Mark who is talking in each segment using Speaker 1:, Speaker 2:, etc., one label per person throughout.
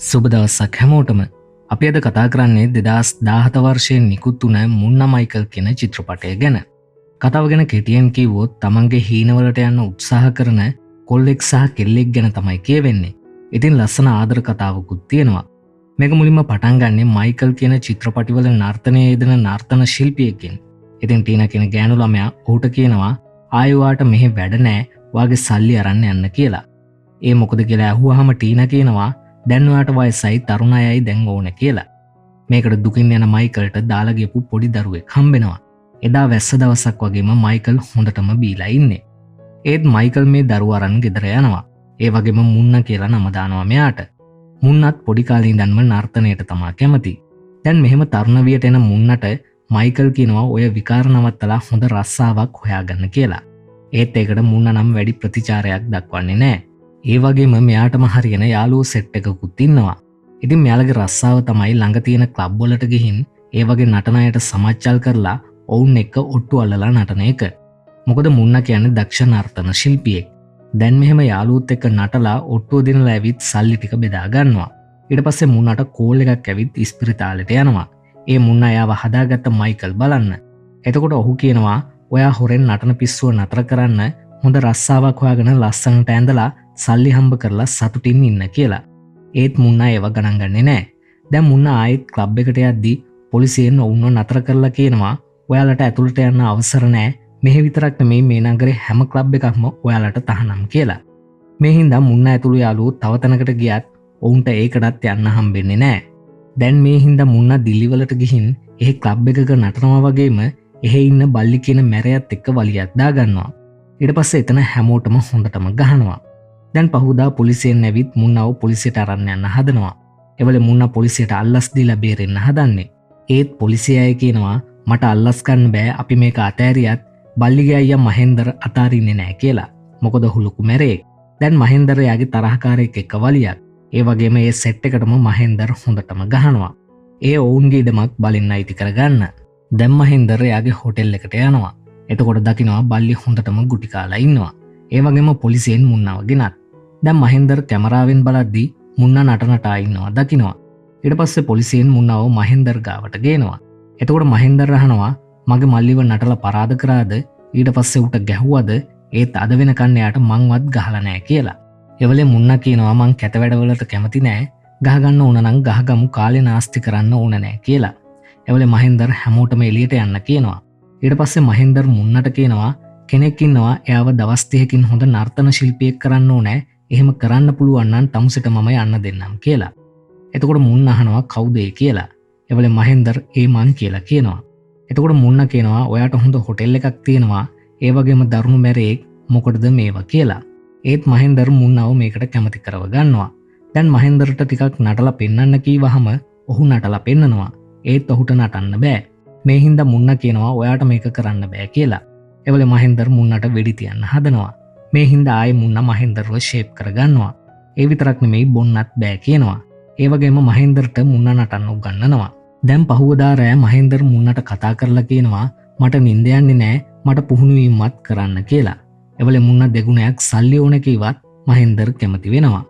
Speaker 1: සුබ දවසක් හැමෝටම. අපි අද කතා කරන්නේ 2017 වර්ෂයේ නිකුත් වුණ මුන්නා මයිකල් කියන චිත්‍රපටය ගැන. කතාව ගැන කෙටියෙන් කිව්වොත් තමන්ගේ හීනවලට යන්න උත්සාහ කරන කොල්ලෙක් සහ කෙල්ලෙක් ගැන තමයි කියවෙන්නේ. ඉතින් ලස්සන ආදර කතාවකුත් තියෙනවා. මේක මුලින්ම පටන් ගන්නේ මයිකල් කියන චිත්‍රපටිවල නර්තනය යෙදෙන නර්තන ශිල්පියෙක්ගෙන්. ඉතින් ටීනා කියන ගෑනු ළමයා ඌට කියනවා ආයෙ මෙහෙ වැඩ නෑ වාගේ සල්ලි අරන් යන්න කියලා. ඒ මොකද කියලා අහුවාම ටීනා කියනවා දැන් ඔයාට වයසයි තරුණ අයයි දැන් ඕන කියලා. මේකට දුකින් යන මයිකල්ට දාලා ගියපු පොඩි දරුවෙක් හම්බෙනවා. එදා වැස්ස දවසක් වගේම මයිකල් හොඳටම බීලා ඉන්නේ. ඒත් මයිකල් මේ දරුවා අරන් ගෙදර යනවා. ඒ වගේම මුන්නා කියලා නම දානවා මෙයාට. මුන්නත් පොඩි කාලේ ඉඳන්ම නර්තනයට තමයි කැමති. දැන් මෙහෙම තරුණ වියට එන මුන්නට මයිකල් කියනවා ඔය විකාර නවත්තලා හොඳ රස්සාවක් හොයාගන්න කියලා. ඒත් ඒකට මුන්නා නම් වැඩි ප්‍රතිචාරයක් දක්වන්නේ නැහැ. ඒ වගේම මෙයාටම හරියන යාළුවෝ සෙට් එකකුත් ඉන්නවා. ඉතින් මෙයාලගේ රස්සාව තමයි ළඟ තියෙන ක්ලබ් වලට ගිහින් ඒ වගේ නටන අයට සමච්චල් කරලා ඔවුන් එක්ක ඔට්ටු අල්ලලා නටන එක. මොකද මුන්නා කියන්නේ දක්ෂ නර්තන ශිල්පියෙක්. දැන් මෙහෙම යාළුවොත් එක්ක නටලා ඔට්ටුව දෙනලා ඇවිත් සල්ලි ටික බෙදා ගන්නවා. ඊට පස්සේ මුන්නාට කෝල් එකක් ඇවිත් ඉස්පිරිතාලෙට යනවා. ඒ මුන්නා යාව හදාගත්ත මයිකල් බලන්න. එතකොට ඔහු කියනවා ඔයා හොරෙන් නටන පිස්සුව නතර කරන්න හොඳ රස්සාවක් හොයාගෙන ලස්සනට ඇඳලා සල්ලි හම්බ කරලා සතුටින් ඉන්න කියලා. ඒත් මුන්නා ඒව ගණන් ගන්නේ නැහැ. දැන් මුන්නා ආයෙත් ක්ලබ් එකට යද්දි පොලිසියෙන් ඔවුන්ව නතර කරලා කියනවා ඔයාලට ඇතුළට යන්න අවසර නැහැ. මෙහෙ විතරක් නෙමෙයි මේ නගරේ හැම ක්ලබ් එකක්ම ඔයාලට තහනම් කියලා. මේ හින්දා මුන්නා ඇතුළු යාළුවෝ තව තැනකට ගියත් ඔවුන්ට ඒකටත් යන්න හම්බෙන්නේ නැහැ. දැන් මේ හින්දා මුන්නා දිල්ලි වලට ගිහින් එහෙ ක්ලබ් එකක නටනවා වගේම එහෙ ඉන්න බල්ලි කියන මැරයත් එක්ක වලියක් දාගන්නවා. ඊට පස්සේ එතන හැමෝටම හොඳටම ගහනවා. දැන් පහුදා පොලිසියෙන් ඇවිත් මුන්නාව පොලිසියට අරන් යන්න හදනවා. එවලේ මුන්නා පොලිසියට අල්ලස් දීලා බේරෙන්න හදන්නේ. ඒත් පොලිසිය අය කියනවා මට අල්ලස් ගන්න බෑ අපි මේක අතෑරියත් බල්ලිගේ අයියා මහෙන්දර් අතාරින්නේ නැහැ කියලා. මොකද ඔහු ලොකු මැරෙක්. දැන් මහෙන්දර් යාගේ තරහකාරයෙක් එක්ක වලියක්. ඒ වගේම ඒ සෙට් එකටම මහෙන්දර් හොඳටම ගහනවා. ඒ ඔවුන්ගේ ඉඩමක් බලින්න අයිති කරගන්න. දැන් මහෙන්දර් යාගේ හොටෙල් එකට යනවා. එතකොට දකිනවා බල්ලි හොඳටම ගුටි කාලා ඉන්නවා. ඒ වගේම පොලිසියෙන් මුන්නාව ගෙනත්. දැන් මහෙන්දර් කැමරාවෙන් බලද්දී මුන්නා නටනටා ඉන්නවා දකිනවා. ඊට පස්සේ පොලිසියෙන් මුන්නාව මහෙන්දර් ගාවට ගේනවා. එතකොට මහෙන්දර් අහනවා මගේ මල්ලිව නටලා පරාද කරාද ඊට පස්සේ ඌට ගැහුවද ඒත් අද වෙනකන් එයාට මංවත් ගහලා නැහැ කියලා. එවලේ මුන්නා කියනවා මං කැත වැඩවලට කැමති නැහැ. ගහගන්න ඕන නම් ගහගමු කාලේ නාස්ති කරන්න ඕන නැහැ කියලා. එවලේ මහෙන්දර් හැමෝටම එළියට යන්න කියනවා. ඊට පස්සේ මහෙන්දර් මුන්නට කියනවා කෙනෙක් ඉන්නවා එයාව දවස් 30කින් හොඳ නර්තන ශිල්පියෙක් කරන්න ඕනේ. එහෙම කරන්න පුළුවන් නම් තමුසෙට මම යන්න දෙන්නම් කියලා. එතකොට මුන්නා අහනවා කවුද ඒ කියලා. එවලේ මහෙන්දර් ඒ මං කියලා කියනවා. එතකොට මුන්නා කියනවා ඔයාට හොඳ හොටෙල් එකක් තියෙනවා. ඒ වගේම දරුණු මැරේක් මොකටද මේවා කියලා. ඒත් මහෙන්දර් මුන්නාව මේකට කැමති කරව ගන්නවා. දැන් මහෙන්දර්ට ටිකක් නටලා පෙන්වන්න කීවහම ඔහු නටලා පෙන්නනවා. ඒත් ඔහුට නටන්න බෑ. මේ හින්දා මුන්නා කියනවා ඔයාට මේක කරන්න බෑ කියලා. එවලේ මහෙන්දර් මුන්නට වෙඩි තියන්න හදනවා. මේ හින්දා ආයේ මුන්නා මහෙන්දර්ව ෂේප් කරගන්නවා. ඒ විතරක් නෙමෙයි බොන්නත් බෑ කියනවා. ඒ වගේම මහෙන්දර්ට මුන්නා නටන්න උගන්වනවා. දැන් පහුවදා රෑ මහෙන්දර් මුන්නට කතා කරලා කියනවා මට නිින්ද යන්නේ නෑ මට පුහුණු වීමක් කරන්න කියලා. එවලේ මුන්නා දෙගුණයක් සල්ලි ඕන කීවත් මහෙන්දර් කැමති වෙනවා.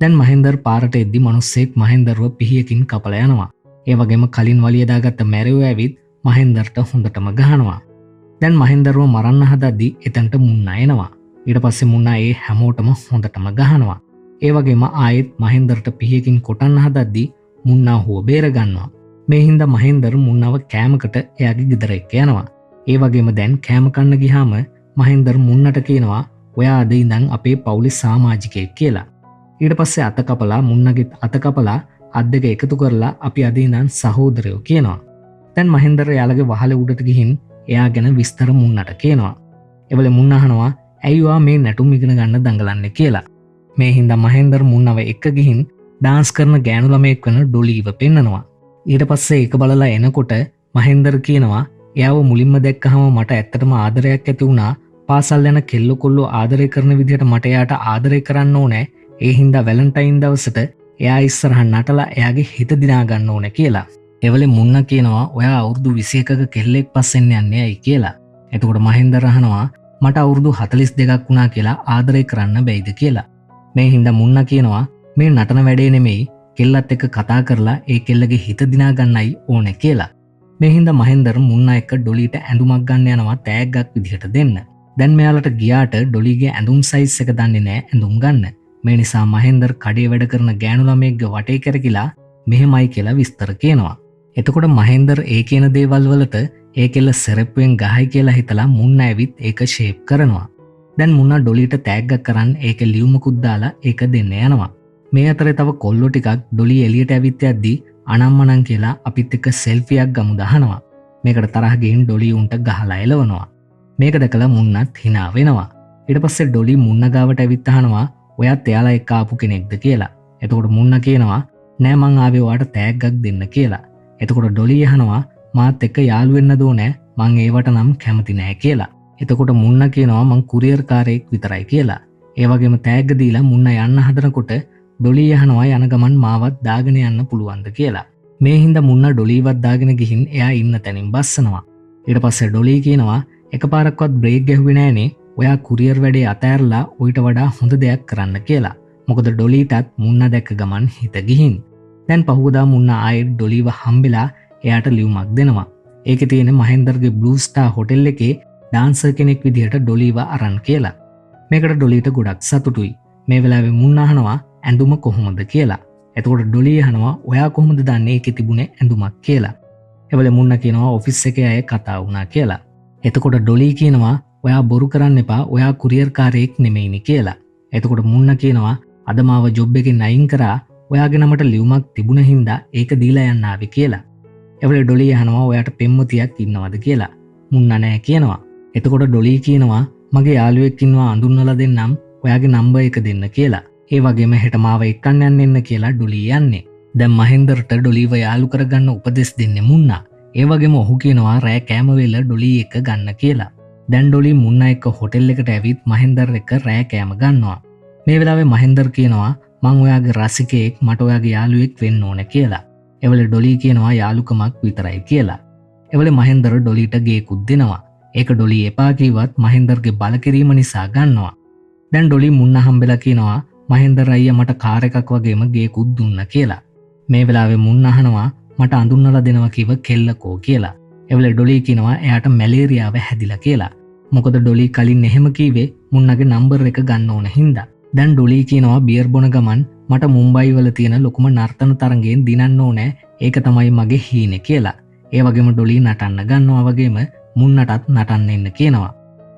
Speaker 1: දැන් මහෙන්දර් පාරට එද්දි මිනිස්සෙක් මහෙන්දර්ව පිහියකින් කපලා යනවා. ඒ වගේම කලින් වලිය දාගත්ත මැරයෝ ඇවිත් මහෙන්දර්ට හොඳටම ගහනවා. දැන් මහෙන්දර්ව මරන්න හදද්දි එතනට මුන්නා එනවා. ඊට පස්සේ මුන්නා ඒ හැමෝටම හොඳටම ගහනවා. ඒ වගේම ආයෙත් මහෙන්දර්ට පිහියකින් කොටන්න හදද්දි මුන්නා හුව බේර ගන්නවා. මේ හින්දා මහෙන්දර් මුන්නාව කෑමකට එයාගේ ගෙදර එක්ක යනවා. ඒ වගේම දැන් කෑම කන්න ගියාම මහෙන්දර් මුන්නට කියනවා ඔයා අද ඉඳන් අපේ පවුලේ සමාජිකයෙක් කියලා. ඊට පස්සේ අත කපලා මුන්නගේ අත කපලා අත් දෙක එකතු කරලා අපි අද ඉඳන් සහෝදරයෝ කියනවා. දැන් මහෙන්දර් එයාලගේ වහලේ උඩට ගිහින් එයා ගැන විස්තර මුන්නට කියනවා. එවලේ මුන්නා අහනවා ඇයි ඔයා මේ නැටුම් ඉගෙන ගන්න දඟලන්නේ කියලා. මේ හින්දා මහෙන්දර් මුන්නව එක්ක ගිහින් ඩාන්ස් කරන ගෑනු ළමයෙක් වෙන ඩොලීව පෙන්නනවා. ඊට පස්සේ ඒක බලලා එනකොට මහෙන්දර් කියනවා එයාව මුලින්ම දැක්කහම මට ඇත්තටම ආදරයක් ඇති වුණා. පාසල් යන කෙල්ල කොල්ලෝ ආදරය කරන විදිහට මට එයාට ආදරය කරන්න ඕනේ. ඒ හින්දා වැලන්ටයින් දවසට එයා ඉස්සරහ නටලා එයාගේ හිත දිනා ගන්න ඕනේ කියලා. එවලේ මුන්නා කියනවා ඔයා අවුරුදු 21ක කෙල්ලෙක් පස්සෙන් යන්නේ ඇයි කියලා. එතකොට මහෙන්දර් අහනවා මට අවුරුදු 42ක් වුණා කියලා ආදරය කරන්න බැයිද කියලා. මේ හින්දා මුන්නා කියනවා මේ නටන වැඩේ නෙමෙයි කෙල්ලත් එක්ක කතා කරලා ඒ කෙල්ලගේ හිත දිනා ගන්නයි ඕනේ කියලා. මේ හින්දා මහෙන්දර් මුන්නා එක්ක ඩොලිට ඇඳුමක් ගන්න යනවා තෑග්ගක් විදිහට දෙන්න. දැන් මෙයාලට ගියාට ඩොලිගේ ඇඳුම් සයිස් එක දන්නේ නැහැ ඇඳුම් ගන්න. මේ නිසා මහෙන්දර් කඩේ වැඩ කරන ගෑනු ළමයෙක්ගේ වටේ කරකිලා මෙහෙමයි කියලා විස්තර කියනවා. එතකොට මහෙන්දර් ඒ කියන දේවල් වලට ඒ කෙල්ල සෙරප්පුවෙන් ගහයි කියලා හිතලා මුන්නා ඇවිත් ඒක ෂේප් කරනවා. දැන් මුන්නා ඩොලිට තෑග්ගක් කරන් ඒක ලියුමකුත් දාලා ඒක දෙන්න යනවා. මේ අතරේ තව කොල්ලෝ ටිකක් ඩොලි එළියට ඇවිත් යද්දී අනම්මනම් කියලා අපිත් එක්ක සෙල්ෆියක් ගමු දහනවා. මේකට තරහ ගිහින් ඩොලි උන්ට ගහලා එලවනවා. මේක දැකලා මුන්නත් hina වෙනවා. ඊට පස්සේ ඩොලි මුන්න ගාවට ඇවිත් අහනවා ඔයත් එයාලා එක්ක ආපු කෙනෙක්ද කියලා. එතකොට මුන්න කියනවා නෑ මං ආවේ ඔයාට තෑග්ගක් දෙන්න කියලා. එතකොට ඩොලි අහනවා මාත් එක්ක යාළු වෙන්නද ඕනේ මං ඒවට නම් කැමති නෑ කියලා. එතකොට මුන්න කියනවා මං කුරියර් කාරයෙක් විතරයි කියලා. ඒ වගේම තෑග්ග දීලා මුන්න යන්න හදනකොට ඩොලි අහනවා යන ගමන් මාවත් දාගෙන යන්න පුළුවන්ද කියලා. මේ හින්දා මුන්න ඩොලිවත් දාගෙන ගිහින් එයා ඉන්න තැනින් බස්සනවා. ඊට පස්සේ ඩොලි කියනවා එකපාරක්වත් බ්‍රේක් ගැහුවේ නෑනේ ඔයා කුරියර් වැඩේ අතෑරලා ඊට වඩා හොඳ දෙයක් කරන්න කියලා. මොකද ඩොලිටත් මුන්න දැක්ක ගමන් හිත ගිහින්. දැන් පහුවදා මුන්න ආයෙත් ඩොලිව හම්බෙලා එයාට ලියුමක් දෙනවා. ඒකේ තියෙන මහෙන්දර්ගේ බ්ලූ ස්ටාර් හොටෙල් එකේ ඩාන්සර් කෙනෙක් විදිහට ඩොලිව අරන් කියලා. මේකට ඩොලිට ගොඩක් සතුටුයි. මේ වෙලාවේ මුන්න අහනවා ඇඳුම කොහොමද කියලා. එතකොට ඩොලි අහනවා ඔයා කොහොමද දන්නේ ඒකේ තිබුණේ ඇඳුමක් කියලා. එවල මුන්න කියනවා ඔෆිස් එකේ අය කතා වුණා කියලා. එතකොට ඩොලි කියනවා ඔයා බොරු කරන්න එපා ඔයා කුරියර් කාරයෙක් නෙමෙයිනි කියලා. එතකොට මුන්න කියනවා අද මාව ජොබ් එකෙන් අයින් කරා ඔයාගේ නමට ලියුමක් තිබුණ හින්දා ඒක දීලා යන්න ආවේ කියලා. එවල ඩොලි අහනවා ඔයාට පෙම්වතියක් ඉන්නවද කියලා. මුන්න නෑ කියනවා. එතකොට ඩොලි කියනවා මගේ යාළුවෙක් ඉන්නවා අඳුන්වලා දෙන්නම් ඔයාගේ නම්බර් එක දෙන්න කියලා. ඒ වගේම හෙට මාව එක්කන් යන්න කියලා ඩොලි යන්නේ. දැන් මහෙන්දර්ට ඩොලිව යාළු කරගන්න උපදෙස් දෙන්නේ මුන්නා. ඒ වගේම ඔහු කියනවා රෑ කෑම වේල ඩොලි එක ගන්න කියලා. දැන් ඩොලි මුන්නා එක්ක හොටෙල් එකට ඇවිත් මහෙන්දර් එක්ක රෑ කෑම ගන්නවා. මේ වෙලාවේ මහෙන්දර් කියනවා මං ඔයාගේ රසිකයෙක් මට ඔයාගේ යාළුවෙක් වෙන්න ඕන කියලා. එවල ඩොලි කියනවා යාළුකමක් විතරයි කියලා. එවල මහෙන්දර් ඩොලිට ගේකුත් දෙනවා. ඒක ඩොලි එපා කිව්වත් මහෙන්දර්ගේ බල කිරීම නිසා ගන්නවා. දැන් ඩොලි මුන්න හම්බෙලා කියනවා මහෙන්දර් අයියා මට කාර් එකක් වගේම ගේකුත් දුන්න කියලා. මේ වෙලාවේ මුන්න අහනවා මට අඳුන්වලා දෙනවා කිව්ව කෙල්ලකෝ කියලා. එවල ඩොලි කියනවා එයාට මැලේරියාව හැදිලා කියලා. මොකද ඩොලි කලින් එහෙම කීවේ මුන්නගේ නම්බර් එක ගන්න ඕන හින්දා. දැන් ඩොලි කියනවා බියර් බොන ගමන් මට මුම්බයි වල තියෙන ලොකුම නර්තන තරඟයෙන් දිනන්න ඕනේ ඒක තමයි මගේ හීනේ කියලා. ඒ වගේම ඩොලි නටන්න ගන්නවා වගේම මුන්නටත් නටන්න එන්න කියනවා.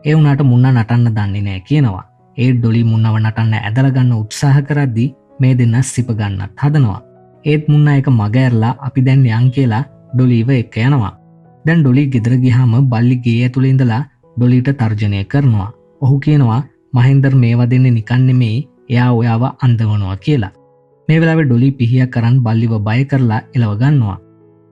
Speaker 1: ඒ වුණාට මුන්න නටන්න දන්නේ නැහැ කියනවා. ඒ ඩොලි මුන්නව නටන්න ඇදලා ගන්න උත්සාහ කරද්දී මේ දෙන්න සිප ගන්නත් හදනවා. ඒත් මුන්න එක මග ඇරලා අපි දැන් යන් කියලා ඩොලිව එක්ක යනවා. දැන් ඩොලි ගෙදර ගියාම බල්ලි ගේ ඇතුළේ ඉඳලා ඩොලිට තර්ජනය කරනවා. ඔහු කියනවා මහෙන්දර් මේවා දෙන්නේ නිකන් නෙමෙයි එයා ඔයාව අන්දවනවා කියලා. මේ වෙලාවේ ඩොලි පිහියක් කරන් බල්ලිව බය කරලා එලව ගන්නවා.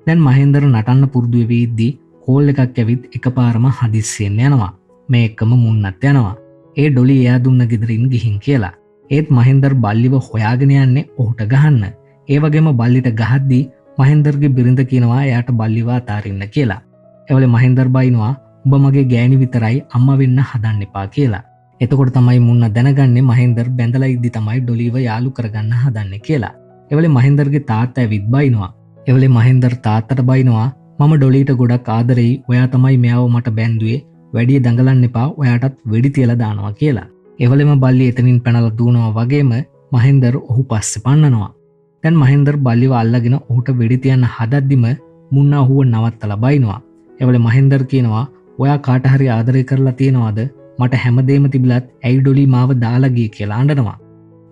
Speaker 1: දැන් මහෙන්දර් නටන්න පුරුදු වෙවි ඉද්දී කෝල් එකක් ඇවිත් එකපාරම හදිස්සියෙන් යනවා. මේ එක්කම මුන්නත් යනවා. ඒ ඩොලි එයා දුන්න ගෙදරින් ගිහින් කියලා. ඒත් මහෙන්දර් බල්ලිව හොයාගෙන යන්නේ ඔහුට ගහන්න. ඒ වගේම බල්ලිට ගහද්දී මහෙන්දර්ගේ බිරිඳ කියනවා එයාට බල්ලිව අතාරින්න කියලා. එවල මහෙන්දර් බයිනවා උඹ මගේ ගෑණි විතරයි අම්මා වෙන්න හදන්න එපා කියලා. එතකොට තමයි මුන්න දැනගන්නේ මහෙන්දර් බැඳලා ඉද්දි තමයි ඩොලිව යාළු කරගන්න හදන්නේ කියලා. එවල මහෙන්දර්ගේ තාත්තා ඇවිත් බයිනවා. එවල මහෙන්දර් තාත්තට බයිනවා මම ඩොලිට ගොඩක් ආදරෙයි ඔයා තමයි මෙයාව මට බැන්දුවේ වැඩි දඟලන්න එපා ඔයාටත් වෙඩි තියලා දානවා කියලා. එවලෙම බල්ලි එතනින් පැනලා දුවනවා වගේම මහෙන්දර් ඔහු පස්සේ පන්නනවා. දැන් මහෙන්දර් බල්ලිව අල්ලගෙන ඔහුට වෙඩි තියන්න හදද්දිම මුන්න ඔහුව නවත්තලා බයිනවා. එවල මහෙන්දර් කියනවා ඔයා කාට හරි ආදරය කරලා තියනවාද මට හැමදේම තිබිලත් ඇයි ඩොලි මාව දාලා ගියේ කියලා අඬනවා.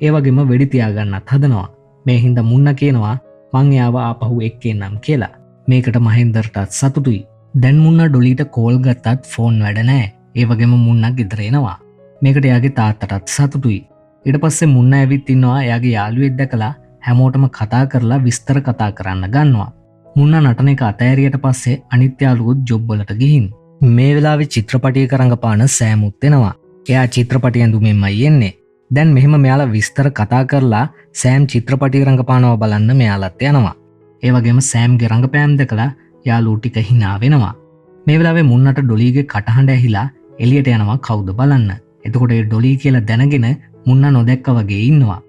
Speaker 1: ඒ වගේම වෙඩි තියාගන්නත් හදනවා. මේ හින්දා මුන්න කියනවා මං එයාව ආපහු එක්කෙන්නම් කියලා. මේකට මහෙන්දර්ටත් සතුටුයි. දැන් මුන්න ඩොලිට කෝල් ගත්තත් ෆෝන් වැඩ නැහැ. ඒ වගේම මුන්න ගෙදර එනවා. මේකට එයාගේ තාත්තටත් සතුටුයි. ඊට පස්සේ මුන්න ඇවිත් ඉන්නවා එයාගේ යාළුවෙක් දැකලා හැමෝටම කතා කරලා විස්තර කතා කරන්න ගන්නවා. මුන්න නටන එක අතෑරියට පස්සේ අනිත් යාළුවොත් ජොබ් වලට ගිහින්. මේ වෙලාවේ චිත්‍රපටයක රඟපාන සෑමුත් එනවා. එයා චිත්‍රපටය ඇඳුමෙන්මයි එන්නේ. දැන් මෙහෙම මෙයාලා විස්තර කතා කරලා සෑම් චිත්‍රපටය රඟපානවා බලන්න මෙයාලත් යනවා. ඒ වගේම සෑම්ගේ රඟපෑම් දැකලා යාළුවෝ ටික hina වෙනවා. මේ වෙලාවේ මුන්නට ඩොලිගේ කටහඬ ඇහිලා එළියට යනවා කවුද බලන්න. එතකොට ඒ ඩොලි කියලා දැනගෙන මුන්න නොදැක්ක වගේ ඉන්නවා.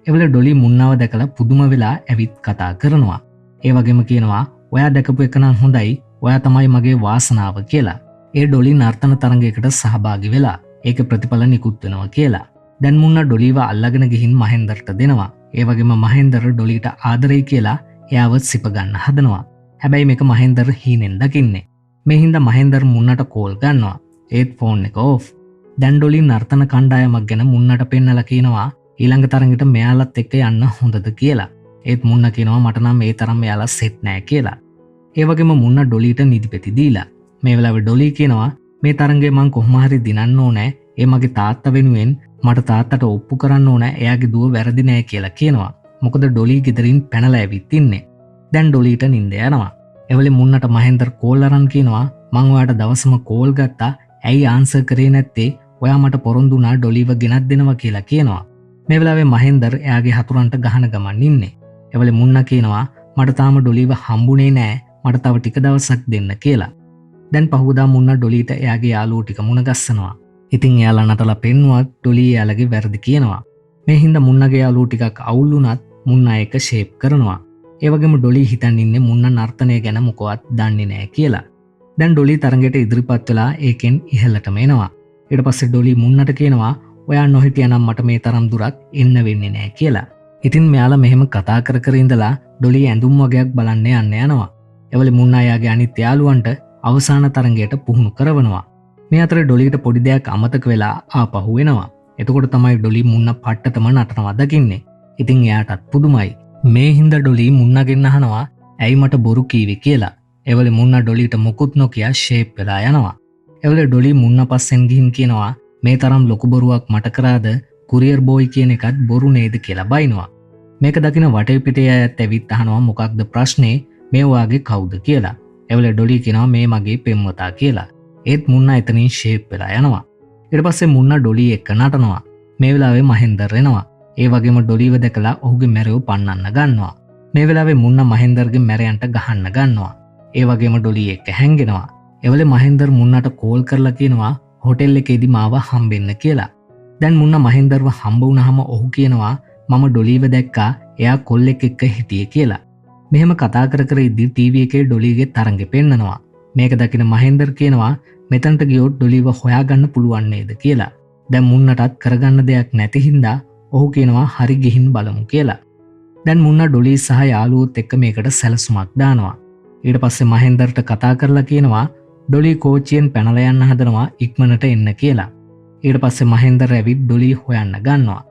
Speaker 1: එවල ඩොලි මුන්නව දැකලා පුදුම වෙලා ඇවිත් කතා කරනවා. ඒ වගේම කියනවා ඔයා දැකපු එක නම් හොඳයි, ඔයා තමයි මගේ වාසනාව කියලා. ඒ ඩොලි නර්තන තරඟයකට සහභාගී වෙලා ඒක ප්‍රතිඵල නිකුත් වෙනවා කියලා. දැන් මුන්න ඩොලිව අල්ලගෙන ගිහින් මහෙන්දර්ට දෙනවා. ඒ වගේම මහෙන්දර් ඩොලිට ආදරෙයි කියලා එයාව සිප ගන්න හදනවා. හැබැයි මේක මහෙන්දර් හීනෙන් දකින්නේ. මේ හින්දා මහෙන්දර් මුන්නට කෝල් ගන්නවා. ඒත් ෆෝන් එක ඕෆ්. දැන් ඩොලි නර්තන කණ්ඩායමක් ගැන මුන්නට පෙන්නලා කියනවා ඊළඟ තරඟෙට මෙයාලත් එක්ක යන්න හොඳද කියලා. ඒත් මුන්න කියනවා මට නම් මේ තරම් මෙයාලා සෙට් නෑ කියලා. ඒ වගේම මුන්න ඩොලිට නිදිපෙති දීලා. මේ වෙලාවේ ඩොලි කියනවා මේ තරඟේ මං කොහොම හරි දිනන්න ඕනේ. ඒ මගේ තාත්තා වෙනුවෙන් මට තාත්තට ඔප්පු කරන්න ඕනේ එයාගේ දුව වැරදි නෑ කියලා කියනවා. මොකද ඩොලි ගෙදරින් පැනලා ඇවිත් ඉන්නේ. දැන් ඩොලිට නිින්ද යනවා. එවලේ මුන්නට මහෙන්දර් කෝල් අරන් කියනවා මං ඔයාට දවසම කෝල් ගත්තා. ඇයි ආන්සර් කරේ නැත්තේ? ඔයා මට පොරොන්දු වුණා ඩොලිව ගෙනත් දෙනවා කියලා කියනවා. මේ වෙලාවේ මහෙන්දර් එයාගේ හතුරන්ට ගහන ගමන් ඉන්නේ. එවලේ මුන්න කියනවා මට තාම ඩොලිව හම්බුනේ නෑ. මට තව ටික දවසක් දෙන්න කියලා. දැන් පහුවදා මුන්න ඩොලිට එයාගේ යාළුවෝ ටික මුණ ගස්සනවා. ඉතින් එයාලා නටලා පෙන්නුවත් ඩොලි එයාලගේ වැරදි කියනවා. මේ හින්දා මුන්නගේ යාළුවෝ ටිකක් අවුල් වුණත් මුන්න එක ෂේප් කරනවා. ඒ වගේම ඩොලි හිතන් ඉන්නේ මුන්න නර්තනය ගැන මොකවත් දන්නේ නැහැ කියලා. දැන් ඩොලි තරඟයට ඉදිරිපත් වෙලා ඒකෙන් ඉහළටම එනවා. ඊට පස්සේ ඩොලි මුන්නට කියනවා ඔයා නොහිටියනම් මට මේ තරම් දුරක් එන්න වෙන්නේ නැහැ කියලා. ඉතින් මෙයාලා මෙහෙම කතා කර කර ඉඳලා ඩොලි ඇඳුම් වගේක් බලන්න යන්න යනවා. එවලේ මුන්න එයාගේ අනිත් යාළුවන්ට අවසාන තරඟයට පුහුණු කරවනවා. මේ අතර ඩොලිට පොඩි දෙයක් අමතක වෙලා ආපහු වෙනවා. එතකොට තමයි ඩොලි මුන්න පට්ටතම නටනවා දකින්නේ. ඉතින් එයාටත් පුදුමයි. මේ හින්දා ඩොලි මුන්නගෙන් අහනවා ඇයි මට බොරු කීවේ කියලා. එවලේ මුන්න ඩොලිට මුකුත් නොකිය ෂේප් වෙලා යනවා. එවලේ ඩොලි මුන්න පස්සෙන් ගිහින් කියනවා මේ තරම් ලොකු බොරුවක් මට කරාද කුරියර් බෝයි කියන එකත් බොරු නේද කියලා බයිනවා. මේක දකින වටේ පිටේ අයත් ඇවිත් අහනවා මොකක්ද ප්‍රශ්නේ මේ වාගේ කවුද කියලා. එවලේ ඩොලි කියනවා මේ මගේ පෙම්වතා කියලා. ඒත් මුන්න එතනින් ෂේප් වෙලා යනවා. ඊට පස්සේ මුන්න ඩොලි එක්ක නටනවා. මේ වෙලාවේ මහෙන්දර් එනවා. ඒ වගේම ඩොලිව දැකලා ඔහුගේ මැරයෝ පන්නන්න ගන්නවා. මේ වෙලාවේ මුන්න මහෙන්දර්ගේ මැරයන්ට ගහන්න ගන්නවා. ඒ වගේම ඩොලි එක්ක හැංගෙනවා. එවලේ මහෙන්දර් මුන්නට කෝල් කරලා කියනවා හොටෙල් එකේදී මාව හම්බෙන්න කියලා. දැන් මුන්න මහෙන්දර්ව හම්බ වුණාම ඔහු කියනවා මම ඩොලිව දැක්කා එයා කොල්ලෙක් එක්ක හිටියේ කියලා. මෙහෙම කතා කර කර ඉද්දි ටීවී එකේ ඩොලිගේ තරඟෙ පෙන්නනවා. මේක දකින මහෙන්දර් කියනවා මෙතනට ගියොත් ඩොලිව හොයාගන්න පුළුවන් නේද කියලා. දැන් මුන්නටත් කරගන්න දෙයක් නැති හින්දා ඔහු කියනවා හරි ගිහින් බලමු කියලා. දැන් මුන්න ඩොලි සහ යාළුවොත් එක්ක මේකට සැලසුමක් දානවා. ඊට පස්සේ මහෙන්දර්ට කතා කරලා කියනවා ඩොලි කෝච්චියෙන් පැනලා යන්න හදනවා ඉක්මනට එන්න කියලා. ඊට පස්සේ මහෙන්දර් ඇවිත් ඩොලි හොයන්න ගන්නවා.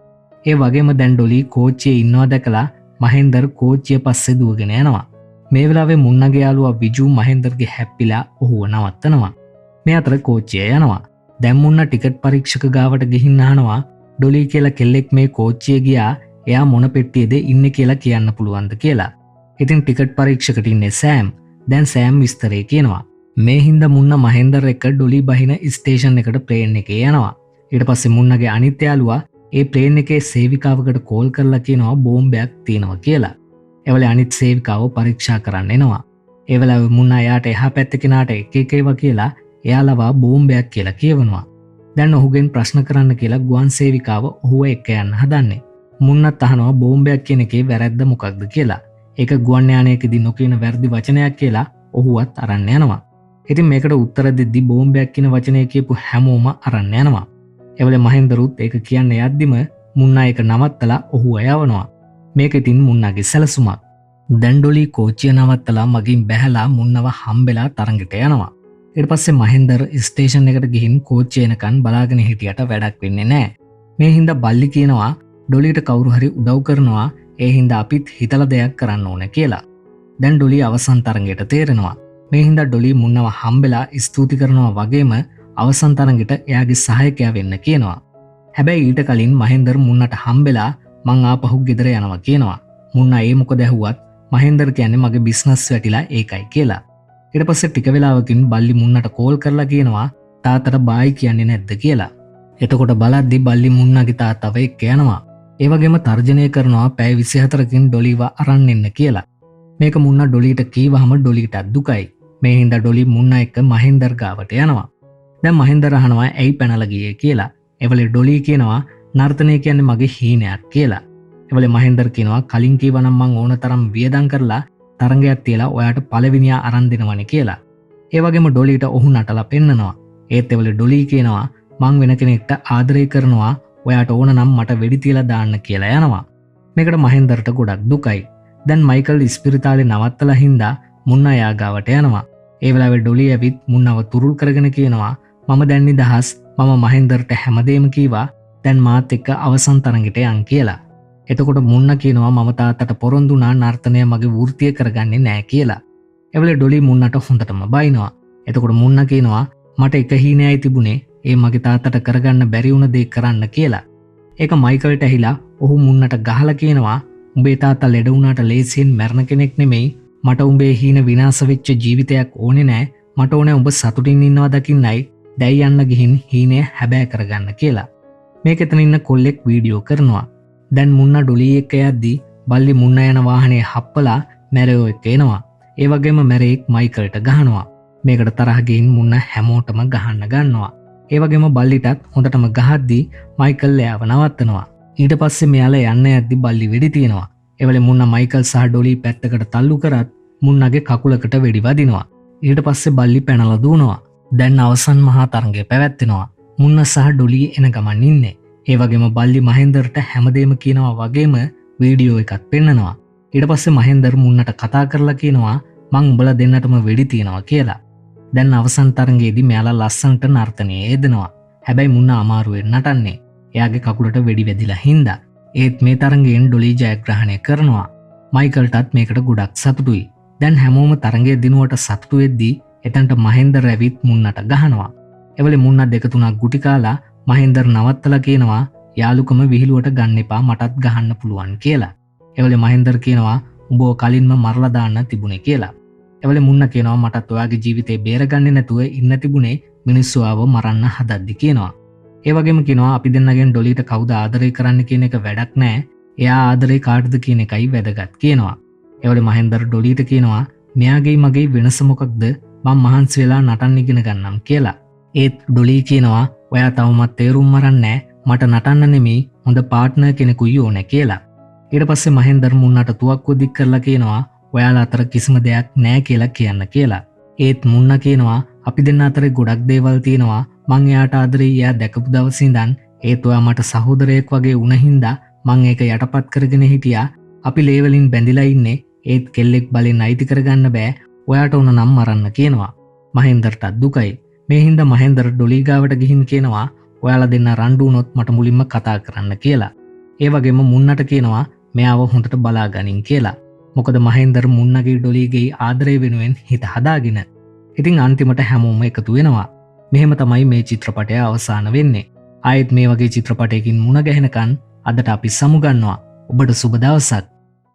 Speaker 1: ඒ වගේම දැන් ඩොලි කෝච්චියේ ඉන්නවා දැකලා මහෙන්දර් කෝච්චිය පස්සේ දුවගෙන යනවා. මේ වෙලාවේ මුන්නගේ යාළුවා විජු මහෙන්දර්ගේ හැප්පිලා ඔහුව නවත්තනවා. මේ අතර කෝච්චිය යනවා. දැන් මුන්න ටිකට් පරීක්ෂක ගාවට ගිහින් අහනවා ඩොලි කියලා කෙල්ලෙක් මේ කෝච්චියේ ගියා එයා මොන පෙට්ටියේද ඉන්නේ කියලා කියන්න පුළුවන්ද කියලා. ඉතින් ටිකට් පරීක්ෂකට ඉන්නේ සෑම්. දැන් සෑම් විස්තරේ කියනවා. මේ හින්දා මුන්න මහෙන්දර් එක්ක ඩොලි බහින ස්ටේෂන් එකට ප්ලේන් එකේ යනවා. ඊට පස්සේ මුන්නගේ අනිත් යාළුවා ඒ ප්ලේන් එකේ සේවිකාවකට කෝල් කරලා කියනවා බෝම්බයක් තියෙනවා කියලා. එවලේ අනිත් සේවිකාව පරීක්ෂා කරන්න එනවා. ඒ වෙලාවේ මුන්න එයාට එහා පැත්තේ කෙනාට එක ඒවා කියලා එයාලව බෝම්බයක් කියලා කියවනවා. දැන් ඔහුගෙන් ප්‍රශ්න කරන්න කියලා ගුවන් සේවිකාව ඔහුව එක්ක යන්න හදන්නේ. මුන්නත් අහනවා බෝම්බයක් කියන එකේ වැරද්ද මොකක්ද කියලා. ඒක ගුවන් යානයකදී නොකියන වැරදි වචනයක් කියලා ඔහුවත් අරන් යනවා. ඉතින් මේකට උත්තර දෙද්දි බෝම්බයක් කියන වචනය කියපු හැමෝම අරන් යනවා. එවලේ මහෙන්දරුත් ඒක කියන්න යද්දිම මුන්නා ඒක නවත්තලා ඔහුව යවනවා. මේක ඉතින් මුන්නාගේ සැලසුමක්. දැන් ඩොලි කෝච්චිය නවත්තලා මගින් බැහැලා මුන්නව හම්බෙලා තරඟට යනවා. ඊට පස්සේ මහෙන්දර් ස්ටේෂන් එකට ගිහින් කෝච්චිය එනකන් බලාගෙන හිටියට වැඩක් වෙන්නේ නැහැ. මේ හින්දා බල්ලි කියනවා ඩොලිට කවුරු හරි උදව් කරනවා ඒ හින්දා අපිත් හිතලා දෙයක් කරන්න ඕන කියලා. දැන් ඩොලි අවසන් තරඟයට තේරෙනවා. මේ හින්දා ඩොලි මුන්නව හම්බෙලා ස්තුති කරනවා වගේම අවසන් තරඟෙට එයාගේ සහායකයා වෙන්න කියනවා. හැබැයි ඊට කලින් මහෙන්දර් මුන්නට හම්බෙලා මං ආපහු ගෙදර යනවා කියනවා. මුන්නා ඒ මොකද ඇහුවත් මහෙන්දර් කියන්නේ මගේ බිස්නස් වැටිලා ඒකයි කියලා. ඊට පස්සේ ටික වෙලාවකින් බල්ලි මුන්නට කෝල් කරලා කියනවා තාත්තට බායි කියන්නේ නැද්ද කියලා. එතකොට බලද්දි බල්ලි මුන්නගේ තාත්තව එක්ක යනවා. ඒ වගේම තර්ජනය කරනවා පැය 24කින් ඩොලිව අරන් එන්න කියලා. මේක මුන්න ඩොලිට කීවහම ඩොලිටත් දුකයි. මේ හින්දා ඩොලි මුන්න එක්ක මහෙන්දර් ගාවට යනවා. දැන් මහෙන්දර් අහනවා ඇයි පැනලා ගියේ කියලා. එවලේ ඩොලි කියනවා නර්තනය කියන්නේ මගේ හීනයක් කියලා. එවලේ මහෙන්දර් කියනවා කලින් කීවනම් මං ඕන තරම් වියදම් කරලා තරඟයක් තියලා ඔයාට පළවෙනියා අරන් දෙනවනේ කියලා. ඒ වගේම ඩොලිට ඔහු නටලා පෙන්නනවා. ඒත් එවලේ ඩොලි කියනවා මං වෙන කෙනෙක්ට ආදරය කරනවා ඔයාට ඕන නම් මට වෙඩි තියලා දාන්න කියලා යනවා. මේකට මහෙන්දර්ට ගොඩක් දුකයි. දැන් මයිකල් ඉස්පිරිතාලේ නවත්තලා හින්දා මුන්නා යාගාවට යනවා. ඒ වෙලාවේ ඩොලි ඇවිත් මුන්නව තුරුල් කරගෙන කියනවා මම දැන් නිදහස් මම මහෙන්දර්ට හැමදේම කීවා දැන් මාත් එක්ක අවසන් තරඟෙට යන් කියලා. එතකොට මුන්න කියනවා මම තාත්තට පොරොන්දු වුණා නර්තනය මගේ වෘත්තිය කරගන්නේ නැහැ කියලා. එවලේ ඩොලි මුන්නට හොඳටම බයිනවා. එතකොට මුන්න කියනවා මට එක හීනයයි තිබුණේ ඒ මගේ තාත්තට කරගන්න බැරි වුණ දේ කරන්න කියලා. ඒක මයිකල්ට ඇහිලා ඔහු මුන්නට ගහලා කියනවා උඹේ තාත්තා ලෙඩ වුණාට ලේසියෙන් මැරෙන කෙනෙක් නෙමෙයි මට උඹේ හීන විනාශ වෙච්ච ජීවිතයක් ඕනේ නැහැ මට ඕනේ උඹ සතුටින් ඉන්නවා දකින්නයි දැයි යන්න ගිහින් හීනය හැබෑ කරගන්න කියලා. මේක එතන ඉන්න කොල්ලෙක් වීඩියෝ කරනවා. දැන් මුන්න ඩොලි එක්ක යද්දී බල්ලි මුන්න යන වාහනේ හප්පලා මැරයෝ එක්ක එනවා. ඒ වගේම මැරෙක් මයිකල්ට ගහනවා. මේකට තරහ ගිහින් මුන්න හැමෝටම ගහන්න ගන්නවා. ඒ වගේම බල්ලිටත් හොඳටම ගහද්දී මයිකල් එයාව නවත්තනවා. ඊට පස්සේ මෙයාලා යන්න යද්දී බල්ලි වෙඩි තියනවා. එවලේ මුන්න මයිකල් සහ ඩොලි පැත්තකට තල්ලු කරත් මුන්නගේ කකුලකට වෙඩි වදිනවා. ඊට පස්සේ බල්ලි පැනලා දුවනවා. දැන් අවසන් මහා තරඟය පැවැත්වෙනවා. මුන්න සහ ඩොලි එන ගමන් ඉන්නේ. ඒ වගේම බල්ලි මහෙන්දර්ට හැමදේම කියනවා වගේම වීඩියෝ එකක් පෙන්නනවා. ඊට පස්සේ මහෙන්දර් මුන්නට කතා කරලා කියනවා මං උඹලා දෙන්නටම වෙඩි තියනවා කියලා. දැන් අවසන් තරඟයේදී මෙයාලා ලස්සනට නර්තනයේ යෙදෙනවා. හැබැයි මුන්න අමාරුවෙන් නටන්නේ. එයාගේ කකුලට වෙඩි වැදිලා හින්දා. ඒත් මේ තරඟයෙන් ඩොලි ජයග්‍රහණය කරනවා. මයිකල්ටත් මේකට ගොඩක් සතුටුයි. දැන් හැමෝම තරඟය දිනුවට සතුටු වෙද්දී එතනට මහෙන්දර් ඇවිත් මුන්නට ගහනවා. එවලේ මුන්න දෙක තුනක් ගුටි කාලා මහෙන්දර් නවත්තලා කියනවා යාළුකම විහිළුවට ගන්න එපා මටත් ගහන්න පුළුවන් කියලා. එවලේ මහෙන්දර් කියනවා උඹව කලින්ම මරලා දාන්න තිබුණේ කියලා. එවලේ මුන්න කියනවා මටත් ඔයාගේ ජීවිතේ බේරගන්නේ නැතුව ඉන්න තිබුණේ මිනිස්සු ආව මරන්න හදද්දි කියනවා. ඒ වගේම කියනවා අපි දෙන්නගෙන් ඩොලිට කවුද ආදරය කරන්න කියන එක වැඩක් නැහැ. එයා ආදරේ කාටද කියන එකයි වැදගත් කියනවා. එවලේ මහෙන්දර් ඩොලිට කියනවා මෙයාගේ මගේ වෙනස මොකක්ද මම මහන්සි වෙලා නටන්න ඉගෙන ගන්නම් කියලා. ඒත් ඩොලි කියනවා ඔයා තවමත් තේරුම් මරන්නේ මට නටන්න නෙමෙයි හොඳ පාර්ට්නර් කෙනෙකුයි ඕනේ කියලා. ඊට පස්සේ මහෙන්දර් මුන්නට තුවක්කුව දික් කරලා කියනවා ඔයාලා අතර කිසිම දෙයක් නැහැ කියලා කියන්න කියලා. ඒත් මුන්න කියනවා අපි දෙන්න අතරේ ගොඩක් දේවල් තියෙනවා මං එයාට ආදරේ එයා දැකපු දවසේ ඉඳන් ඒත් ඔයා මට සහෝදරයෙක් වගේ වුණ හින්දා මං ඒක යටපත් කරගෙන හිටියා. අපි ලේවලින් බැඳිලා ඉන්නේ ඒත් කෙල්ලෙක් බලෙන් අයිති කරගන්න බෑ ඔයාට උන නම් මරන්න කියනවා. මහෙන්දර්ටත් දුකයි. මේ හින්දා මහෙන්දර් ඩොලි ගාවට ගිහින් කියනවා ඔයාලා දෙන්න රණ්ඩු වුණොත් මට මුලින්ම කතා කරන්න කියලා. ඒ වගේම මුන්නට කියනවා මෙයාව හොඳට බලා ගනින් කියලා. මොකද මහෙන්දර් මුන්නගේ ඩොලිගේ ආදරය වෙනුවෙන් හිත හදාගෙන. ඉතින් අන්තිමට හැමෝම එකතු වෙනවා. මෙහෙම තමයි මේ චිත්‍රපටය අවසාන වෙන්නේ. ආයෙත් මේ වගේ චිත්‍රපටයකින් මුණ ගැහෙනකන් අදට අපි සමුගන්නවා. ඔබට සුබ දවසක්.